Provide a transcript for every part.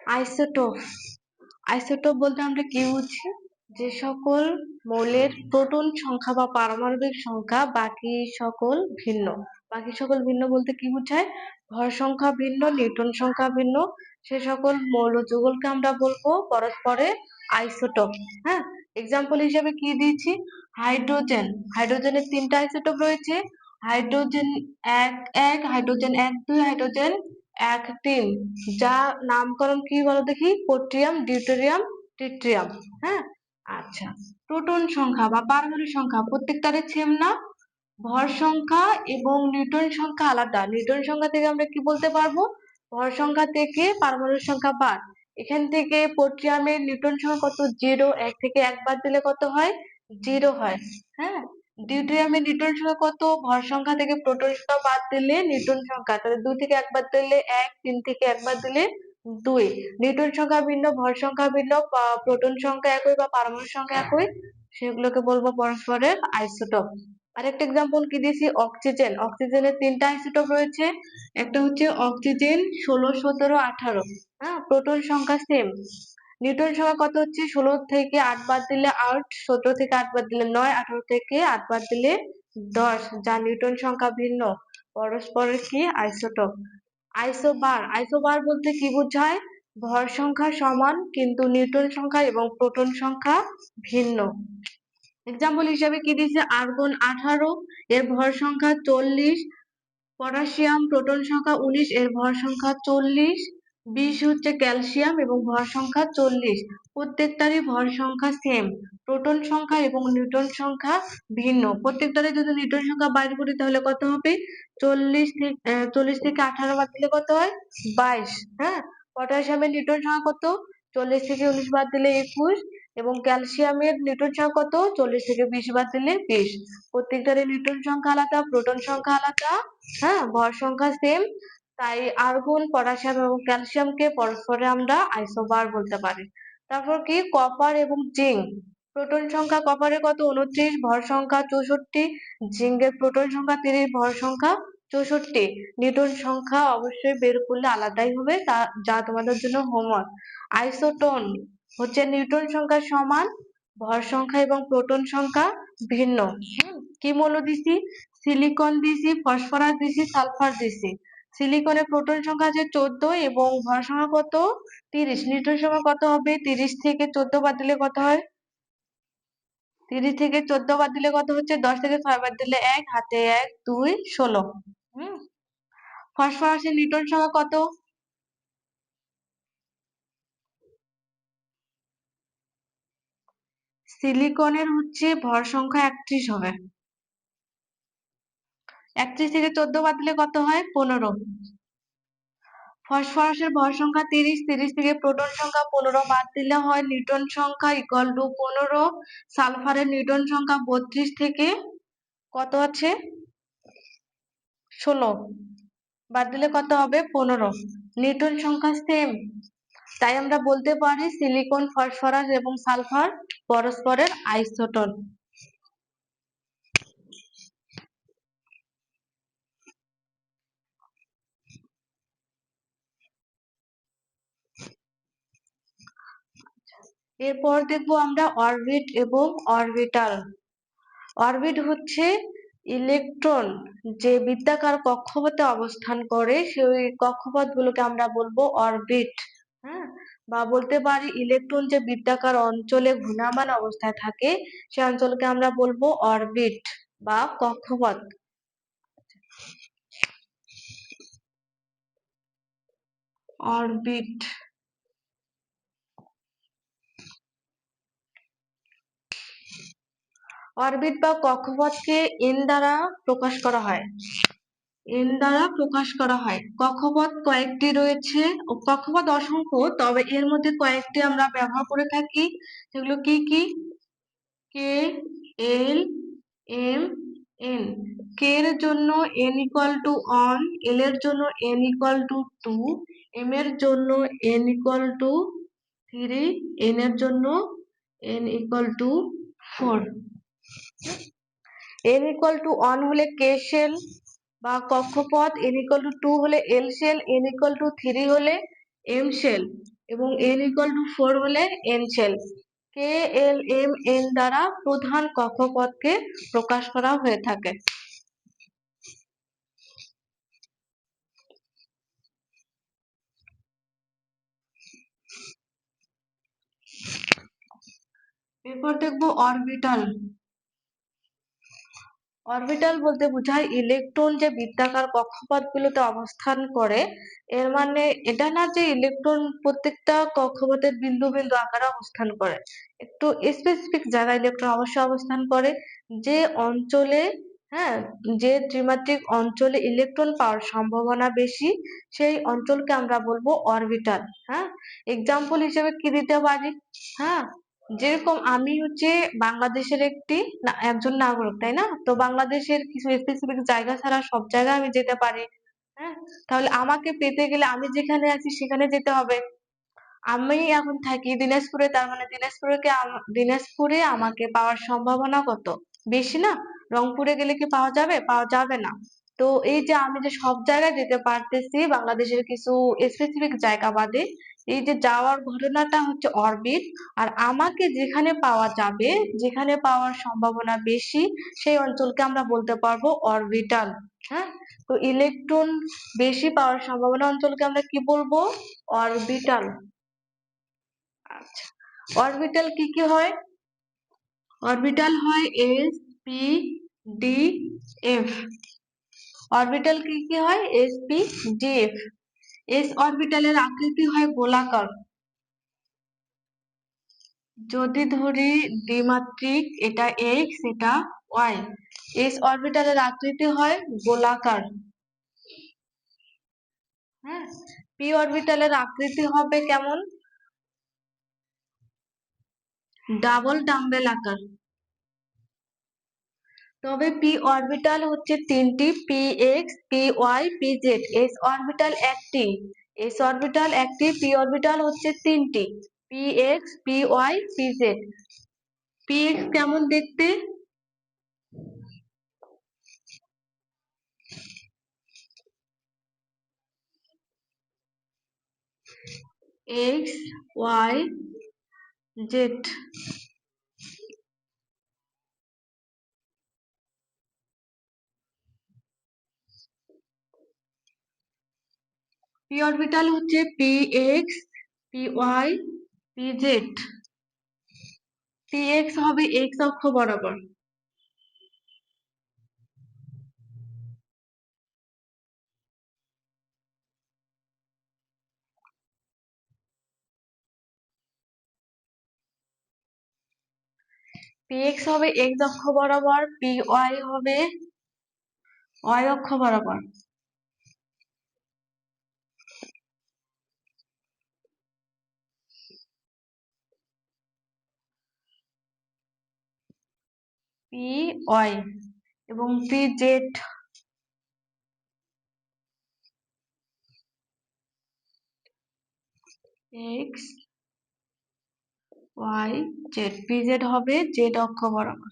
Isotope. Isotope বলতে আমরা কি বুঝি? যে সকল মৌলের প্রোটন সংখ্যা বা পারমাণবিক সংখ্যা বাকি সকল ভিন্ন। বাকি সকল ভিন্ন বলতে কি বোঝায়? ভর সংখ্যা ভিন্ন, নিউটন সংখ্যা ভিন্ন, সে সকল মৌল যুগলকে আমরা বলবো পরস্পরের আইসোটোপ। হ্যাঁ, এক্সাম্পল হিসেবে কি দিয়েছি? হাইড্রোজেন। হাইড্রোজেনের 3টা আইসোটোপ রয়েছে, হাইড্রোজেন 1 হাইড্রোজেন 1 2, হাইড্রোজেন 1 3, যা নামকরণ কি বলো দেখি? পোট্রিয়াম, ডিউটেরিয়াম, ট্রিটিয়াম। হ্যাঁ, আচ্ছা, প্রোটন সংখ্যা বা পারমাণবিক সংখ্যা প্রত্যেকটারই সেম না? ভর সংখ্যা এবং নিউটন সংখ্যা আলাদা। নিউটন সংখ্যা থেকে আমরা কি বলতে পারবো? ভর সংখ্যা থেকে পারমাণবিক সংখ্যা বাদ। এখান থেকে পোট্রিয়ামের নিউটন সংখ্যা কত? 0। 1 থেকে 1 বাদ দিলে কত হয়? 0 হয়। হ্যাঁ, ডিউটেরিয়ামের নিউটন সংখ্যা কত? ভর সংখ্যা থেকে প্রোটন সংখ্যা বাদ দিলে নিউটন সংখ্যা, তাহলে 2 থেকে 1 বাদ দিলে 1, 3 থেকে 1 বাদ দিলে 2। নিউটন সংখ্যা ভিন্ন, ভর সংখ্যা ভিন্ন, প্রোটন সংখ্যা একই বা পারমাণবিক সংখ্যা একই, সেগুলোকে বলবো পরস্পরের আইসোটোপ। আরেকটা এক্সাম্পল কি দিয়েছি? অক্সিজেন। অক্সিজেনের 3টা আইসোটোপ রয়েছে, একটা হচ্ছে অক্সিজেন 16 17 18। হ্যাঁ, প্রোটন সংখ্যা সেম। নিউটন সংখ্যা কত হচ্ছে? 16 থেকে 8 বাদ দিলে 8, 17 থেকে 8 বাদ দিলে 9, 18 থেকে 8 বাদ দিলে 10, যা নিউটন সংখ্যা ভিন্ন, পরস্পরের কি? আইসোটোপ। আইসোবার। আইসোবার বলতে কি বোঝায়? ভর সংখ্যা সমান কিন্তু নিউটন সংখ্যা এবং প্রোটন সংখ্যা ভিন্ন। এক্সাম্পল হিসেবে কি দিয়েছে? আর্গন 18, এর ভর সংখ্যা 40, পটাশিয়াম প্রোটন সংখ্যা 19, এর ভর সংখ্যা 40, 20 হচ্ছে ক্যালসিয়াম এবং ভর সংখ্যা 40। প্রত্যেকটারই ভর সংখ্যা সেম, প্রোটন সংখ্যা এবং নিউটন সংখ্যা ভিন্ন। প্রত্যেকটারই যদি নিউটন সংখ্যা বাইর করি তাহলে কত হবে? 40 থেকে 18 বাদ দিলে কত হয়? 22। হ্যাঁ, পটাশিয়ামের নিউটন সংখ্যা কত? 40 থেকে 19 বাদ দিলে 21, এবং ক্যালসিয়ামের নিউটন সংখ্যা কত? 40 থেকে 20 বাদ দিলে 20। প্রত্যেকটারই নিউটন সংখ্যা আলাদা, প্রোটন সংখ্যা আলাদা, হ্যাঁ, ভর সংখ্যা সেম। তাই আর্গন, পটাশিয়াম এবং ক্যালসিয়ামকে পরস্পরে আমরা আইসোবার বলতে পারি। তারপর কি? কপার এবং জিঙ্ক। প্রোটন সংখ্যা কপারের কত? 29, ভর সংখ্যা 64, জিঙ্কের প্রোটন সংখ্যা 30, ভর সংখ্যা 64। নিউটন সংখ্যা অবশ্যই বের করলে আলাদাই হবে, তা যা তোমাদের জন্য হোমওয়ার্ক। আইসোটোন হচ্ছে নিউটন সংখ্যা সমান, ভর সংখ্যা এবং প্রোটন সংখ্যা ভিন্ন। কি মৌল দিছি? সিলিকন দিছি, ফসফরাস দিছি, সালফার দিছি। সিলিকনের প্রোটন সংখ্যা আছে 14 এবং ভর সংখ্যা কত? 30। নিউটন সংখ্যা কত হবে? 30 থেকে 14 বাদ দিলে কত হয়? 30 থেকে 14 বাদ দিলে কত হচ্ছে? 10 থেকে 6 বাদ দিলে 1, হাতে 1 2 16। ফসফরাসের নিউটন সংখ্যা কত? সিলিকনের হচ্ছে ভর সংখ্যা 31 হবে। 31 থেকে 14 বাদ দিলে কত হয়? 15। ফসফরাসের ভর সংখ্যা 30, 30 থেকে প্রোটন সংখ্যা 15 বাদ দিলে হয় নিউটন সংখ্যা ইকুয়াল টু 15। সালফারের নিউটন সংখ্যা 32 থেকে কত আছে? 16 বাদ দিলে কত হবে? 15। নিউটন সংখ্যা সেম, তাই আমরা বলতে পারি সিলিকন, ফসফরাস এবং সালফার পরস্পরের আইসোটোপ। এরপর দেখবো আমরা অরবিট এবং অরবিটাল। অরবিট হচ্ছে ইলেকট্রন যে বৃত্তাকার কক্ষপথে অবস্থান করে, সেই কক্ষপথগুলোকে আমরা বলবো অরবিট। হ্যাঁ, বা বলতে পারি ইলেকট্রন যে বৃত্তাকার অঞ্চলে ঘূর্ণায়মান অবস্থায় থাকে, সেই অঞ্চলকে আমরা বলবো অরবিট বা কক্ষপথ। অরবিট। অরবিট বা কক্ষপথকে এন দ্বারা প্রকাশ করা হয়। এন দ্বারা প্রকাশ করা হয়। কক্ষপথ কয়েকটি রয়েছে, কক্ষপথ অসংখ্য, তবে এর মধ্যে কয়েকটি আমরা ব্যবহার করে থাকি। সেগুলো কি কি? কে, এল, এম, এন। কে এর জন্য n ইকুয়াল টু 1, এল এর জন্য n ইকুয়াল টু 2, এম এর জন্য n ইকুয়াল টু 3, এন এর জন্য n equal to 4। n equal to 1 হলে কে শেল বা কক্ষপথ, n ইকুয়াল টু 2 হলে এল শেল, n ইকুয়াল টু 3 হলে এম শেল। এবং n=4 হলে n শেল। কে এল এম এন দ্বারা প্রধান কক্ষপথকে প্রকাশ করা হয়ে থাকে। এরপর দেখবো অরবিটাল। অরবিটাল বলতে বোঝায় ইলেকট্রন যে বৃত্তাকার কক্ষপথগুলোতে অবস্থান করে। এর মানে এটা না যে ইলেকট্রন প্রত্যেকটা কক্ষপথের বিন্দু বিন্দু আকারে অবস্থান করে, একটু স্পেসিফিক জায়গায় ইলেকট্রন অবশ্যই অবস্থান করে। যে অঞ্চলে, হ্যাঁ, যে ত্রিমাত্রিক অঞ্চলে ইলেকট্রন পাওয়ার সম্ভাবনা বেশি সেই অঞ্চলকে আমরা বলবো অরবিটাল। হ্যাঁ, এক্সাম্পল হিসেবে কি দিতে পারি? হ্যাঁ, যেরকম আমি হচ্ছে বাংলাদেশের একজন নাগরিক, তাই না? তো বাংলাদেশের কিছু স্পেসিফিক জায়গা ছাড়া সব জায়গায় আমি যেতে পারি। হ্যাঁ, তাহলে আমাকে পেতে গেলে আমি যেখানে আছি সেখানে যেতে হবে। আমি এখন থাকি দিনাজপুরে, তার মানে দিনাজপুরে আমাকে পাওয়ার সম্ভাবনা কত? বেশি না? রংপুরে গেলে কি পাওয়া যাবে? পাওয়া যাবে না। তো এই যে আমি যে সব জায়গায় যেতে পারতেছি বাংলাদেশের কিছু স্পেসিফিক জায়গা বাদে, এই যে যাওয়ার ঘটনাটা হচ্ছে অরবিট। আর আমাকে যেখানে পাওয়া যাবে, যেখানে পাওয়ার সম্ভাবনা বেশি সেই অঞ্চলকে আমরা বলতে পারবো অরবিটাল। হ্যাঁ, তো ইলেকট্রন বেশি পাওয়ার সম্ভাবনা অঞ্চলকে আমরা কি বলবো? অরবিটাল। আচ্ছা, অরবিটাল কি কি হয়? অরবিটাল হয় S, p, d, F. Orbital কি কি হয়? S, p, d, f. S অরবিটালের আকৃতি হয় গোলাকার। যদি ধরি দ্বিমাত্রিক, এটা এক্স, এটা ওয়াই। এস অরবিটালের আকৃতি হয় গোলাকার। হ্যাঁ, পি অরবিটালের আকৃতি হবে কেমন? ডাবল ডাম্বেল আকার। তবে পি অরবিটাল হচ্ছে তিনটি, P x, P Y, P Z. S orbital একটি। এস অরবিটাল একটি, পি অরবিটাল হচ্ছে তিনটি, P x, P Y, P Z. P X কেমন দেখতে? X, Y, Z. P orbital হচ্ছে P x, P Y, P Z. P X হবে X অক্ষ বরাবর। পি এক্স হবে এক্স অক্ষ বরাবর, পি ওয়াই হবে ওয়াই অক্ষ বরাবর। পি ওয়াই এবং p Z. X, Y, Z. P z হবে জেড অক্ষ বরাবর।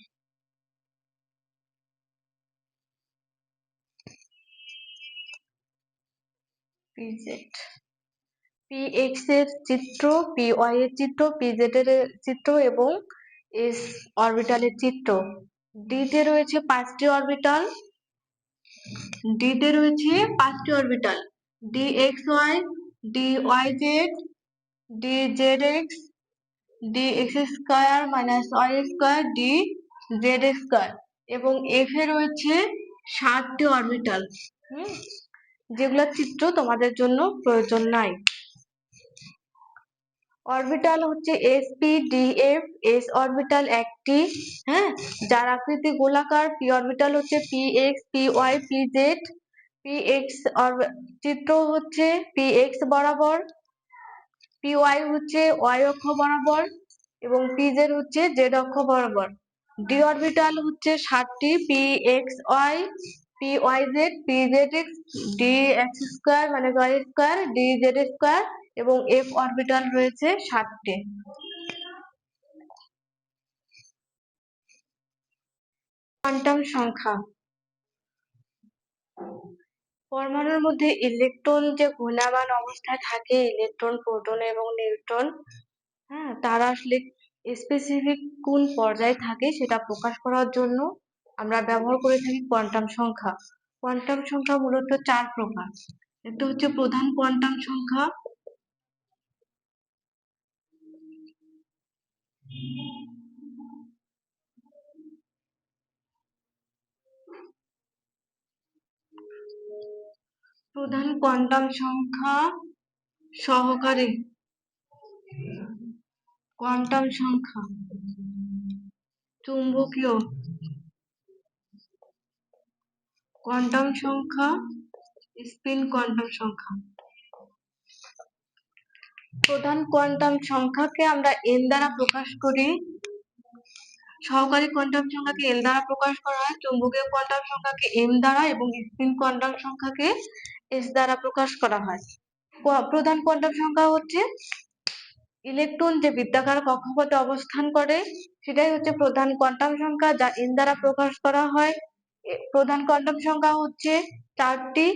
P Z. পি এক্স এর চিত্র, পি ওয়াই এর চিত্র, পি জেড এর চিত্র এবং এস অরবিটালের চিত্র। ডি তে রয়েছে 5টি অরবিটাল। ডি তে রয়েছে 5টি orbital. D x y, d y z, d z x, D x square minus y square, D Z square. এবং এফ এ রয়েছে 7টি অরবিটাল। যেগুলোর চিত্র তোমাদের জন্য প্রয়োজন নাই। অরবিটাল হচ্ছে s, p, d, f. S orbital একটি, হ্যাঁ, যার আকৃতি গোলাকার। পি অরবিটাল হচ্ছে P x, P Y, P Z. P x চিত্র হচ্ছে পি এক্স বরাবর, পি ওয়াই হচ্ছে ওয়াই অক্ষ বরাবর এবং পি জেড হচ্ছে জেড অক্ষ বরাবর। ডি অরবিটাল হচ্ছে 7টি, P X Y, P Y Z, P Z x, D x square মানে Y square, D Z square এবং এফ অরবিটাল রয়েছে 7টি। কোয়ান্টাম সংখ্যা। পরমাণুর মধ্যে ইলেকট্রন যে ঘূর্ণায়মান অবস্থায় থাকে, ইলেকট্রন, প্রোটন এবং নিউট্রন, হ্যাঁ, তারা আসলে স্পেসিফিক কোন পর্যায়ে থাকে সেটা প্রকাশ করার জন্য আমরা ব্যবহার করে থাকি কোয়ান্টাম সংখ্যা। কোয়ান্টাম সংখ্যা মূলত 4 প্রকার। একটা হচ্ছে প্রধান কোয়ান্টাম সংখ্যা, প্রধান কোয়ান্টাম সংখ্যা, সহকারী কোয়ান্টাম সংখ্যা, চুম্বকীয় কোয়ান্টাম সংখ্যা, স্পিন কোয়ান্টাম সংখ্যা। প্রধান কোয়ান্টাম সংখ্যাকে আমরা n দ্বারা প্রকাশ করি, সহকারী কোয়ান্টাম সংখ্যাকে l দ্বারা প্রকাশ করা হয়, চুম্বকীয় কোয়ান্টাম সংখ্যাকে m দ্বারা এবং স্পিন কোয়ান্টাম সংখ্যাকে s দ্বারা প্রকাশ করা হয়। প্রধান কোয়ান্টাম সংখ্যা হচ্ছে ইলেকট্রন যে বৃত্তাকার কক্ষপথে অবস্থান করে সেটাই হচ্ছে প্রধান কোয়ান্টাম সংখ্যা, যা n দ্বারা প্রকাশ করা হয়। প্রধান কোয়ান্টাম সংখ্যা হচ্ছে 4টি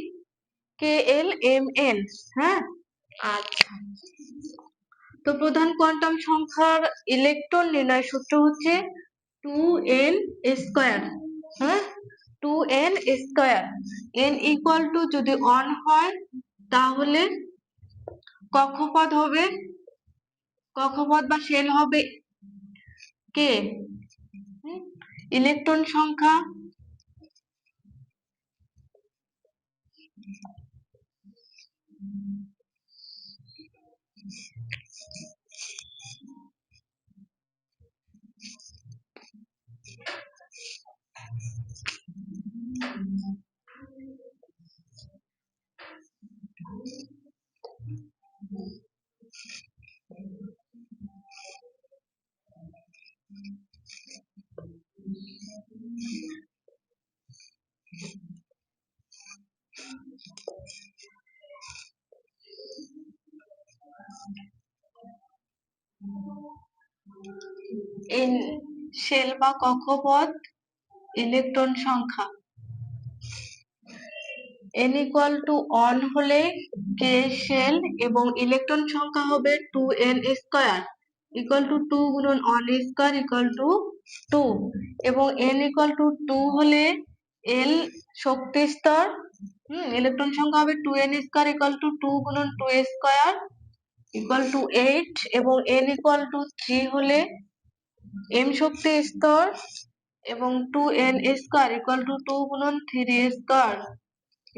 KL MN। হ্যাঁ, আচ্ছা। তো প্রধান কোয়ান্টাম সংখ্যার ইলেকট্রন নির্ণয় সূত্র হচ্ছে 2n স্কয়ার। হ্যাঁ, 2n square. n equal to যদি 1 হয় তাহলে কক্ষপথ হবে, কক্ষপথ বা শেল হবে k। ইলেকট্রন সংখ্যা n শেল বা কক্ষপথ, ইলেকট্রন সংখ্যা n ইকুয়াল টু 1 হলে k শেল এবং ইলেকট্রন সংখ্যা হবে 2n স্কয়ার ইকুয়াল টু 2 গুণন 1 স্কয়ার ইকুয়াল টু 2, এবং n ইকুয়াল টু 2 হলে l শক্তি স্তর, ইলেকট্রন সংখ্যা হবে 2n স্কয়ার ইকুয়াল টু 2 গুণন 2 স্কয়ার ইকুয়াল টু 8, এবং n ইকুয়াল টু 3 হলে m শক্তি স্তর এবং 2n স্কয়ার ইকুয়াল টু 2 গুণন 3 স্কয়ার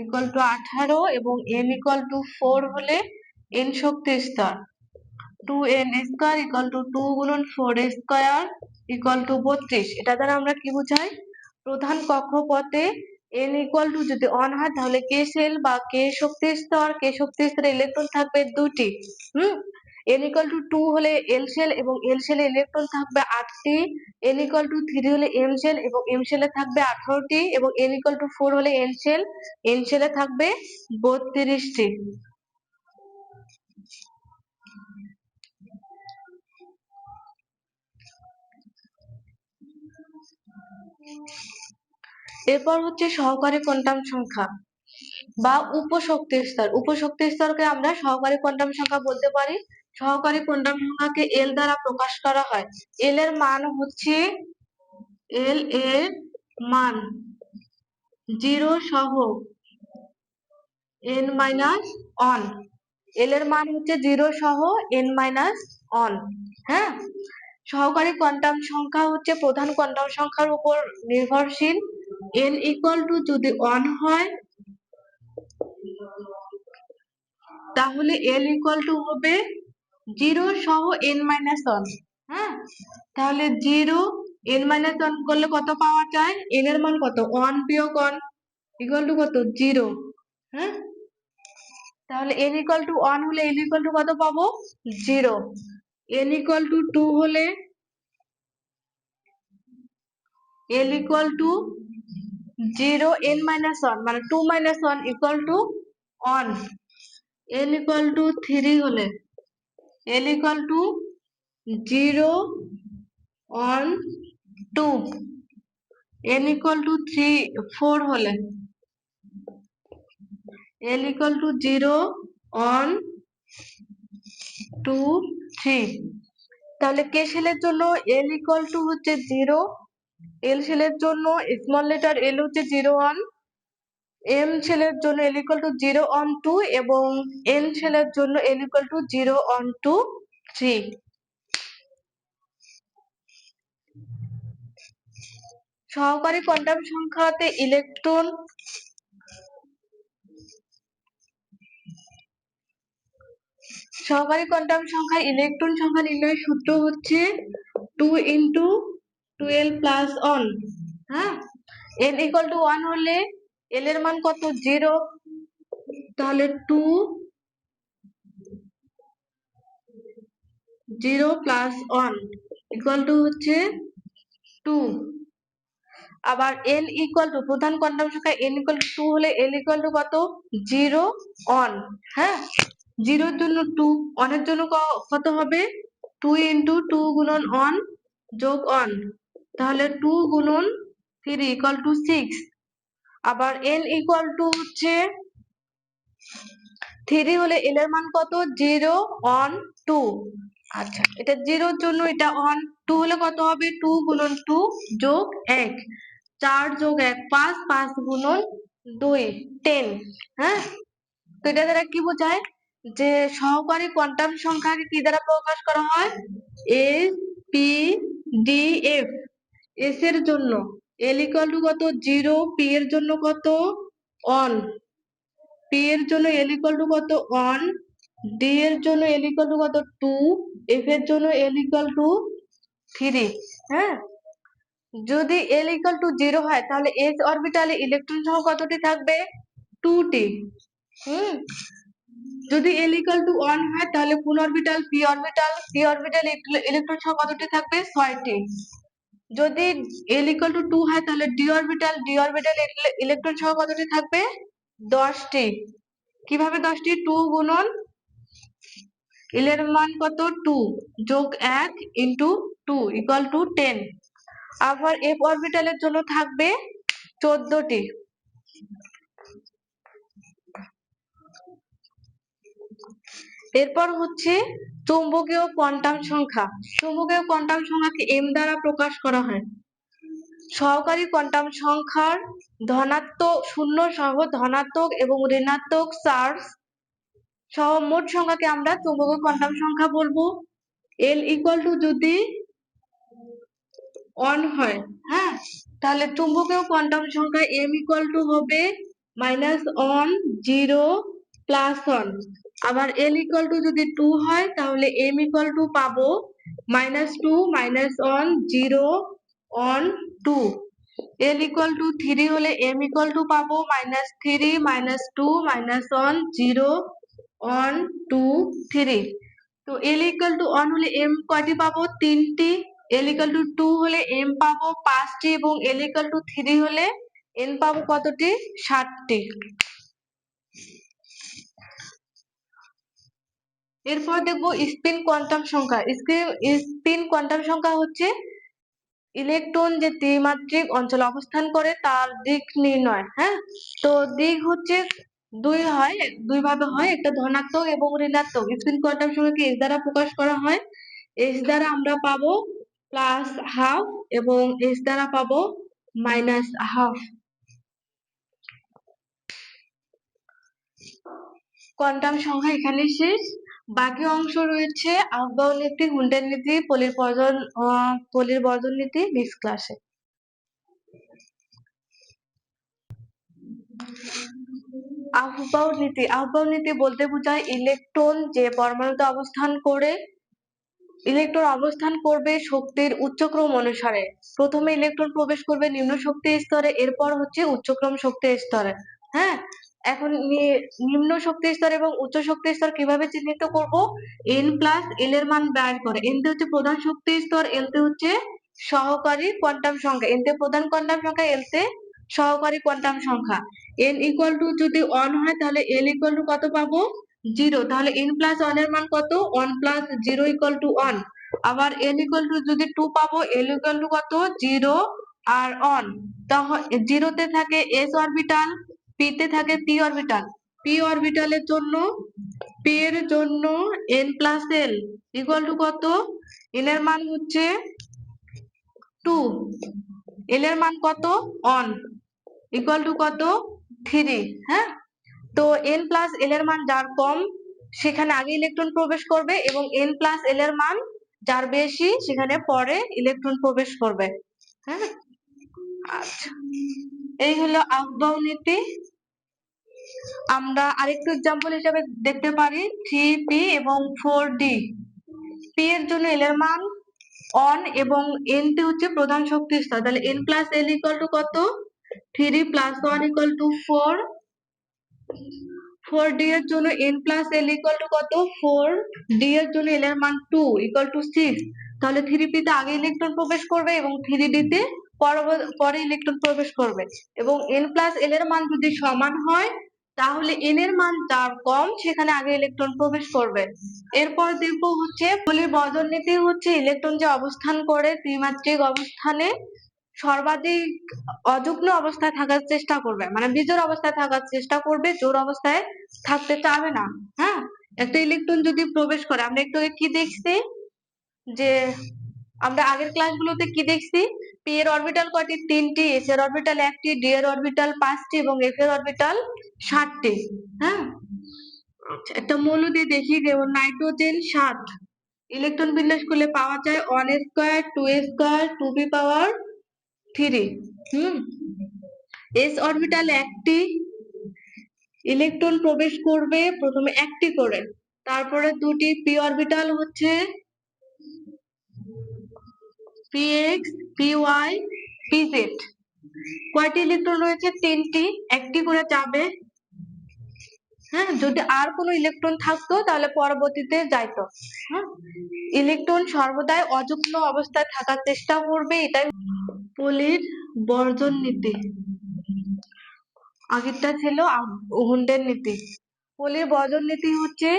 ইকুয়াল টু 18, এবং n ইকুয়াল টু 4 হলে n শক্তি স্তর 2n স্কয়ার ইকুয়াল টু 2 গুণন 4 স্কয়ার ইকুয়াল টু 32। এটা দ্বারা আমরা কি বুঝাই? প্রধান কক্ষপথে n ইকুয়াল টু যদি 1 হয় তাহলে k শেল বা k শক্তি স্তর, k শক্তি স্তরে ইলেকট্রন থাকবে 2টি। n ইকুয়াল টু 2 হলে l শেল এবং l শেলে ইলেকট্রন থাকবে 8টি, n ইকুয়াল টু 3 হলে m শেল এবং m শেলে থাকবে 18টি, এবং n ইকুয়াল টু 4 হলে n শেলে থাকবে 32টি। এরপর হচ্ছে সহকারী কোয়ান্টাম সংখ্যা বা উপশক্তি স্তর। উপশক্তি স্তরকে আমরা সহকারী কোয়ান্টাম সংখ্যা বলতে পারি। সহকারী কোয়ান্টাম সংখ্যাকে l দ্বারা প্রকাশ করা হয়। l এর মান হচ্ছে, l এর মান 0 সহ n মাইনাস 1। l এর মান হচ্ছে 0 সহ n মাইনাস 1। হ্যাঁ, সহকারী কোয়ান্টাম সংখ্যা হচ্ছে প্রধান কোয়ান্টাম সংখ্যার উপর নির্ভরশীল। n ইকুয়াল টু যদি 1 হয় তাহলে l ইকুয়াল টু হবে 0 সহ n মাইনাস 1। হ্যাঁ, তাহলে 0 n মাইনাস 1 করলে কত পাওয়া যায়? n এর মান কত? 1 বিয়োগ 1 ইকুয়াল টু কত? 0। হ্যাঁ, তাহলে n ইকুয়াল টু 1 হলে l ইকুয়াল টু কত পাবো? 0। n ইকুয়াল টু 2 হলে l equal to 0 n minus 1 মানে 2 minus 1 equal to 1। n equal to 3 হলে l equal to 0 1 2। n equal to 4 হলে L equal to 0 1 2 3। তাহলে কে শেলের জন্য L equal to হচ্ছে 0, L শেলের জন্য স্মল লেটার L হচ্ছে 0 1, M শেলের জন্য L equal to 0 1 2 এবং N শেলের জন্য L equal to 0 1 2 3। সহকারী কোয়ান্টাম সংখ্যাতে ইলেকট্রন সহকারী কোয়ান্টাম সংখ্যার ইলেকট্রন সংখ্যা নির্ণয়ের সূত্র হচ্ছে 2 into 12 plus 1। হ্যাঁ, n equal to 1 হলে l এর মান কত 0, তাহলে 2 0 plus 1 equal to হচ্ছে 2। আবার n equal to প্রধান কোয়ান্টাম সংখ্যা n equal to 2 হলে l equal to কত 0 1। হ্যাঁ, 0 এর জন্য 2, 1 এর জন্য কত হবে 2 into 2 গুণন 1 যোগ 1, তাহলে 2 গুণন 3 equal to 6। আবার n equal to হচ্ছে 3 হলে l এর মান কত 0 1 2। আচ্ছা, এটা 0 এর জন্য এটা 1, 2 হলে কত হবে 2 গুণন 2 যোগ 1, 4 যোগ 1 5, 5 গুণন 2 10। হ্যাঁ, তো এটা দ্বারা কি বোঝায় যে সহকারী কোয়ান্টাম সংখ্যাকে কি দ্বারা প্রকাশ করা হয় S P D F। S এর জন্য L equal to কত 0, P এর জন্য কত 1, P এর জন্য L equal to কত 1, D এর জন্য L equal to কত 2, F এর জন্য L equal to 3। হ্যাঁ, যদি L equal to 0 হয় তাহলে S অরবিটালে ইলেকট্রন সংখ্যা কতটি থাকবে 2টি। যদি L equal to 1 হয় তাহলে কোন অরবিটাল p অরবিটাল ইলেকট্রন সংখ্যা কতটি থাকবে 6টি। যদি L equal to 2 হয় তাহলে d অরবিটাল ইলেকট্রন সংখ্যা কতটি থাকবে 10টি। কিভাবে 10টি 2 গুণন L এর মান কত 2 যোগ 1 into 2 equal to 10। আবার f অরবিটালের জন্য থাকবে 14টি। এরপর হচ্ছে চৌম্বকীয় কোয়ান্টাম সংখ্যা। চৌম্বকীয় কোয়ান্টাম সংখ্যাকে m দ্বারা প্রকাশ করা হয়। সহকারী কোয়ান্টাম সংখ্যার ধনাত্মক শূন্য সহ ধনাত্মক এবং ঋণাত্মক চার্জ সহ মোট সংখ্যাকে আমরা চৌম্বকীয় কোয়ান্টাম সংখ্যা বলবো। L equal to যদি 1 হয়, হ্যাঁ, তাহলে চৌম্বকীয় কোয়ান্টাম সংখ্যা m equal to হবে -1 0 +1। আবার L equal to যদি 2 হয় তাহলে m equal to পাবো -2 -1 0 1 2। L equal to 3 হলে m equal to পাবো -3 -2 -1 0 1 2 3। তো L equal to 1 হলে m কয়টি পাবো 3টি, L equal to 2 হলে m পাবো 5টি এবং L equal to 3 হলে n পাবো কতটি 7টি। এরপর দেখবো স্পিন কোয়ান্টাম সংখ্যা। স্পিন কোয়ান্টাম সংখ্যা হচ্ছে ইলেকট্রন যে ত্রিমাত্রিক অঞ্চলে অবস্থান করে তার দিক নির্ণয়। হ্যাঁ, তো দিক হচ্ছে দুই ভাবে হয়, একটা ধনাত্মক এবং ঋণাত্মক। স্পিন কোয়ান্টাম সংখ্যাকে S দ্বারা প্রকাশ করা হয়। S দ্বারা আমরা পাবো +12 এবং S দ্বারা পাবো -12। কোয়ান্টাম সংখ্যা এখানে শেষ। বাকি অংশ রয়েছে আফবাউ নীতি, হুন্ডের নীতি, পলির বর্জন নীতি নেক্সট ক্লাসে। আফবাউ নীতি বলতে বোঝায় ইলেকট্রন যে পরমাণুতে ইলেকট্রন অবস্থান করবে শক্তির উচ্চক্রম অনুসারে। প্রথমে ইলেকট্রন প্রবেশ করবে নিম্ন শক্তি স্তরে, এরপর হচ্ছে উচ্চক্রম শক্তি স্তরে। হ্যাঁ, এখন নিম্ন শক্তি স্তর এবং উচ্চ শক্তি স্তর কিভাবে চিহ্নিত করব n প্লাস l এর মান বের করে। n তে হচ্ছে প্রধান শক্তি স্তর, l তে হচ্ছে সহকারী কোয়ান্টাম সংখ্যা। n তে প্রধান কোয়ান্টাম সংখ্যা, l তে সহকারী কোয়ান্টাম সংখ্যা। n ইকুয়াল টু যদি 1 হয় তাহলে l ইকুয়াল টু কত পাবো 0, তাহলে n প্লাস 1 এর মান কত 1 প্লাস 0 ইকুয়াল টু 1। আবার l ইকুয়াল টু যদি 2 পাবো, l ইকুয়াল টু কত 0 আর 1। তাহলে 0 তে থাকে s অরবিটাল, p তে থাকে p অরবিটাল। পি অরবিটালের জন্য পি এর জন্য n plus L equal to কত? n এর মান হচ্ছে 2, এল এর মান কত? 1 ইকুয়াল টু কত? 3। হ্যাঁ, তো n প্লাস এল এর মান যার কম সেখানে আগে ইলেকট্রন প্রবেশ করবে এবং n প্লাস এল এর মান যার বেশি সেখানে পরে ইলেকট্রন প্রবেশ করবে। হ্যাঁ, আচ্ছা, এই হলো আফবাউ নীতি। আমরা আরেকটু এক্সাম্পল হিসেবে দেখতে পারি 3p এবং 4d। p এর জন্য এল এর মান 1 এবং n তে হচ্ছে প্রধান শক্তি স্তর, তাহলে n plus L equal to কত? 3 প্লাস 1 ইকুয়াল টু 4। 4d এর জন্য n plus L equal to কত? 4d এর জন্য এল এর মান 2 ইকুয়াল টু 6। তাহলে 3p তে আগে ইলেকট্রন প্রবেশ করবে এবং 3d তে পরে ইলেকট্রন প্রবেশ করবে, এবং n প্লাস এল এর মান যদি সমান হয় তাহলে n এর মান যার কম সেখানে আগে ইলেকট্রন প্রবেশ করবে। এরপর দেখবো হচ্ছে পলির বর্জন নীতি হচ্ছে ইলেকট্রন যে অবস্থান করে ত্রিমাত্রিক অবস্থানে সর্বাধিক অযুগ্ম অবস্থায় থাকার চেষ্টা করবে, মানে বিজোড় অবস্থায় থাকার চেষ্টা করবে, জোড় অবস্থায় থাকতে চাবে না। হ্যাঁ, একটা ইলেকট্রন যদি প্রবেশ করে, আমরা একটু আগে কি দেখছি যে আমরা আগের ক্লাসগুলোতে কি দেখছি, পি এর অরবিটাল কয়টি? 3টি, এস এর অরবিটাল 1টি, ডি এর অরবিটাল 5টি এবং এফ এর অরবিটাল 7টি। হ্যাঁ, আচ্ছা, একটা মৌল দিয়ে দেখি, যেমন নাইট্রোজেন 7 ইলেকট্রন বিন্যাস করলে পাওয়া যায় 1 স্কয়ার 2 স্কয়ার 2p পাওয়ার 3। এস অরবিটাল 1টি ইলেকট্রন প্রবেশ করবে প্রথমে 1টি করে, তারপরে দুটি পি অরবিটাল হচ্ছে px py pz। কয়টি ইলেকট্রন রয়েছে? 3টি, 1টি করে যাবে। হ্যাঁ, যদি আর কোনো ইলেকট্রন থাকতো তাহলে পরবর্তীতে যাইতো। হ্যাঁ, ইলেকট্রন সর্বদাই অযুগ্ম অবস্থায় থাকার চেষ্টা করবে, এটাই পলির বর্জন নীতি। আগেরটা ছিল হুন্ডের নীতি। পলির বর্জন নীতি হচ্ছে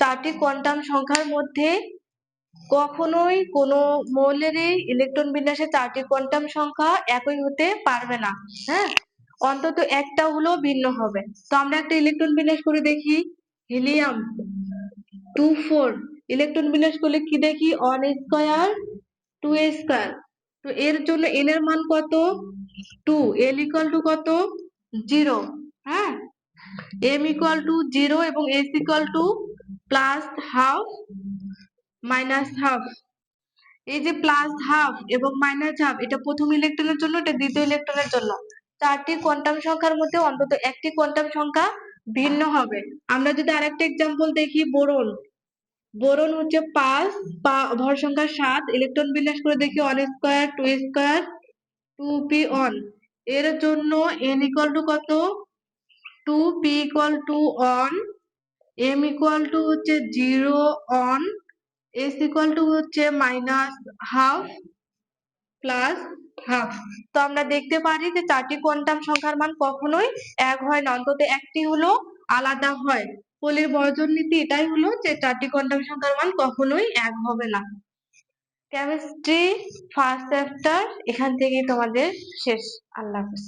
4টি কোয়ান্টাম সংখ্যার মধ্যে কখনোই কোনো মৌলেরই ইলেকট্রন বিন্যাসে 4টি কোয়ান্টাম সংখ্যা একই হতে পারবে না। হ্যাঁ, অন্তত একটা হলেও ভিন্ন হবে। তো আমরা একটা ইলেকট্রন বিন্যাস করে দেখি, হিলিয়াম 2 4 ইলেকট্রন বিন্যাস করলে কি দেখি? 1 স্কয়ার 2 স্কয়ার। তো এর জন্য n এর মান কত? 2, l ইকুয়াল টু কত? 0। হ্যাঁ, m ইকুয়াল টু 0 এবং s equal to plus half minus half. এই যে প্লাস হাফ এবং মাইনাস হাফ, এটা প্রথম ইলেকট্রনের জন্য, এটা দ্বিতীয় ইলেকট্রনের জন্য। 4টি কোয়ান্টাম সংখ্যার মধ্যে অন্তত একটি কোয়ান্টাম সংখ্যা ভিন্ন হবে। আমরা যদি আরেকটা এক্সাম্পল দেখি, বোরন বোরন হচ্ছে 5, ভর সংখ্যা 7 ইলেকট্রন বিন্যাস করে দেখি 1 স্কয়ার 2 স্কয়ার 2p1। এর জন্য n ইকুয়াল টু কত? 2, p equal to 1, m equal to হচ্ছে 0 1, s ইকুয়াল টু হচ্ছে মাইনাস হাফ প্লাস হাফ। তো আমরা দেখতে পারি যে 4টি কোয়ান্টাম সংখ্যার মান কখনোই এক হয় না, অন্তত একটি হলো আলাদা হয়। পলির বর্জন নীতি এটাই হলো যে 4টি কোয়ান্টাম সংখ্যার মান কখনোই এক হবে না। কেমিস্ট্রি ফার্স্ট চ্যাপ্টার এখান থেকেই তোমাদের শেষ। আল্লাহ হাফেজ।